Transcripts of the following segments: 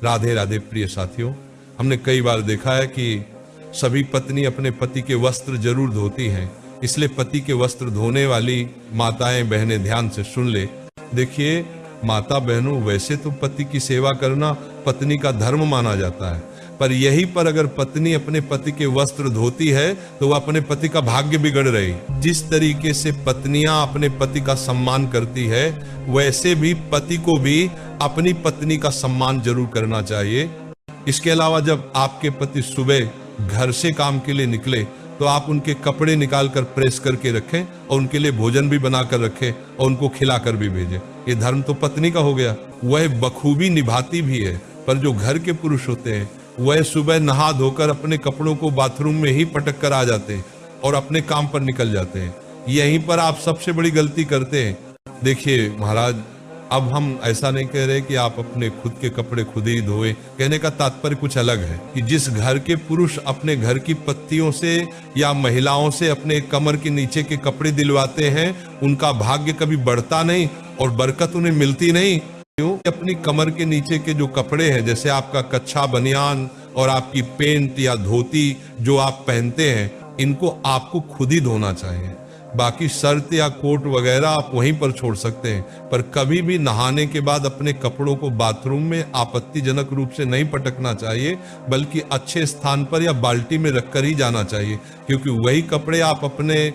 राधे राधे प्रिय साथियों, हमने कई बार देखा है कि सभी पत्नी अपने पति के वस्त्र जरूर धोती हैं। इसलिए पति के वस्त्र धोने वाली माताएं बहनें ध्यान से सुन ले। देखिए माता बहनों, वैसे तो पति की सेवा करना पत्नी का धर्म माना जाता है, पर यहीं पर अगर पत्नी अपने पति के वस्त्र धोती है तो वह अपने पति का भाग्य बिगड़ रही। जिस तरीके से पत्नियां अपने पति का सम्मान करती है, वैसे भी पति को भी अपनी पत्नी का सम्मान जरूर करना चाहिए। इसके अलावा जब आपके पति सुबह घर से काम के लिए निकले तो आप उनके कपड़े निकालकर प्रेस करके रखें और उनके लिए भोजन भी बनाकर रखें और उनको खिलाकर भी भेजें। ये धर्म तो पत्नी का हो गया, वह बखूबी निभाती भी है। पर जो घर के पुरुष होते हैं वह सुबह नहा धोकर अपने कपड़ों को बाथरूम में ही पटक कर आ जाते हैं और अपने काम पर निकल जाते हैं। यहीं पर आप सबसे बड़ी गलती करते हैं। देखिए महाराज, अब हम ऐसा नहीं कह रहे कि आप अपने खुद के कपड़े खुद ही धोए। कहने का तात्पर्य कुछ अलग है कि जिस घर के पुरुष अपने घर की पत्नियों से या महिलाओं से अपने कमर के नीचे के कपड़े दिलवाते हैं, उनका भाग्य कभी बढ़ता नहीं और बरकत उन्हें मिलती नहीं। क्यों? अपनी कमर के नीचे के जो कपड़े हैं, जैसे आपका कच्छा बनियान और आपकी पेंट या धोती जो आप पहनते हैं, इनको आपको खुद ही धोना चाहिए। बाकी शर्ट या कोट वगैरह आप वहीं पर छोड़ सकते हैं, पर कभी भी नहाने के बाद अपने कपड़ों को बाथरूम में आपत्तिजनक रूप से नहीं पटकना चाहिए, बल्कि अच्छे स्थान पर या बाल्टी में रखकर ही जाना चाहिए, क्योंकि वही कपड़े आप अपने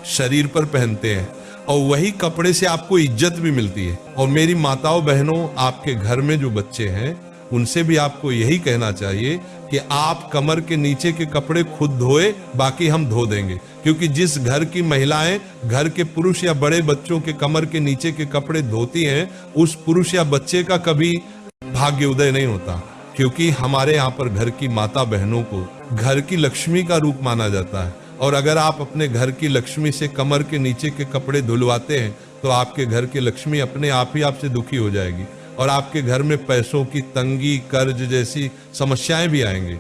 शरीर पर पहनते हैं और वही कपड़े से आपको इज्जत भी मिलती है। और मेरी माताओं बहनों, आपके घर में जो बच्चे हैं उनसे भी आपको यही कहना चाहिए कि आप कमर के नीचे के कपड़े खुद धोए, बाकी हम धो देंगे। क्योंकि जिस घर की महिलाएं घर के पुरुष या बड़े बच्चों के कमर के नीचे के कपड़े धोती हैं, उस पुरुष या बच्चे का कभी भाग्य उदय नहीं होता। क्योंकि हमारे यहाँ पर घर की माता बहनों को घर की लक्ष्मी का रूप माना जाता है, और अगर आप अपने घर की लक्ष्मी से कमर के नीचे के कपड़े धुलवाते हैं तो आपके घर की लक्ष्मी अपने आप ही आपसे दुखी हो जाएगी और आपके घर में पैसों की तंगी, कर्ज जैसी समस्याएं भी आएंगी।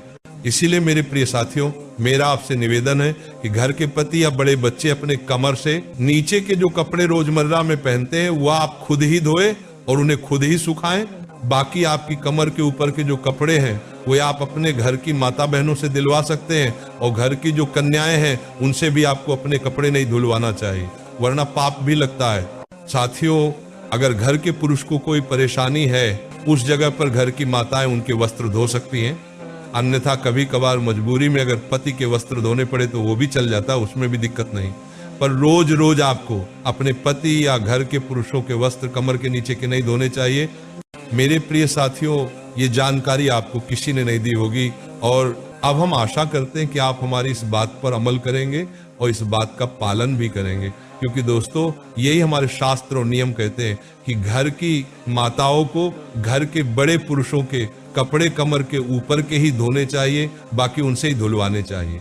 इसीलिए मेरे प्रिय साथियों, मेरा आपसे निवेदन है कि घर के पति या बड़े बच्चे अपने कमर से नीचे के जो कपड़े रोजमर्रा में पहनते हैं वह आप खुद ही धोए और उन्हें खुद ही सुखाएं। बाकी आपकी कमर के ऊपर के जो कपड़े हैं वो आप अपने घर की माता बहनों से दिलवा सकते हैं, और घर की जो कन्याएं हैं उनसे भी आपको अपने कपड़े नहीं धुलवाना चाहिए, वरना पाप भी लगता है। साथियों, अगर घर के पुरुष को कोई परेशानी है, उस जगह पर घर की माताएं उनके वस्त्र धो सकती हैं। अन्यथा कभी कभार मजबूरी में अगर पति के वस्त्र धोने पड़े तो वो भी चल जाता है, उसमें भी दिक्कत नहीं। पर रोज रोज आपको अपने पति या घर के पुरुषों के वस्त्र कमर के नीचे के नहीं धोने चाहिए। मेरे प्रिय साथियों, ये जानकारी आपको किसी ने नहीं दी होगी, और अब हम आशा करते हैं कि आप हमारी इस बात पर अमल करेंगे और इस बात का पालन भी करेंगे। क्योंकि दोस्तों, यही हमारे शास्त्र और नियम कहते हैं कि घर की माताओं को घर के बड़े पुरुषों के कपड़े कमर के ऊपर के ही धोने चाहिए, बाकी उनसे ही धुलवाने चाहिए।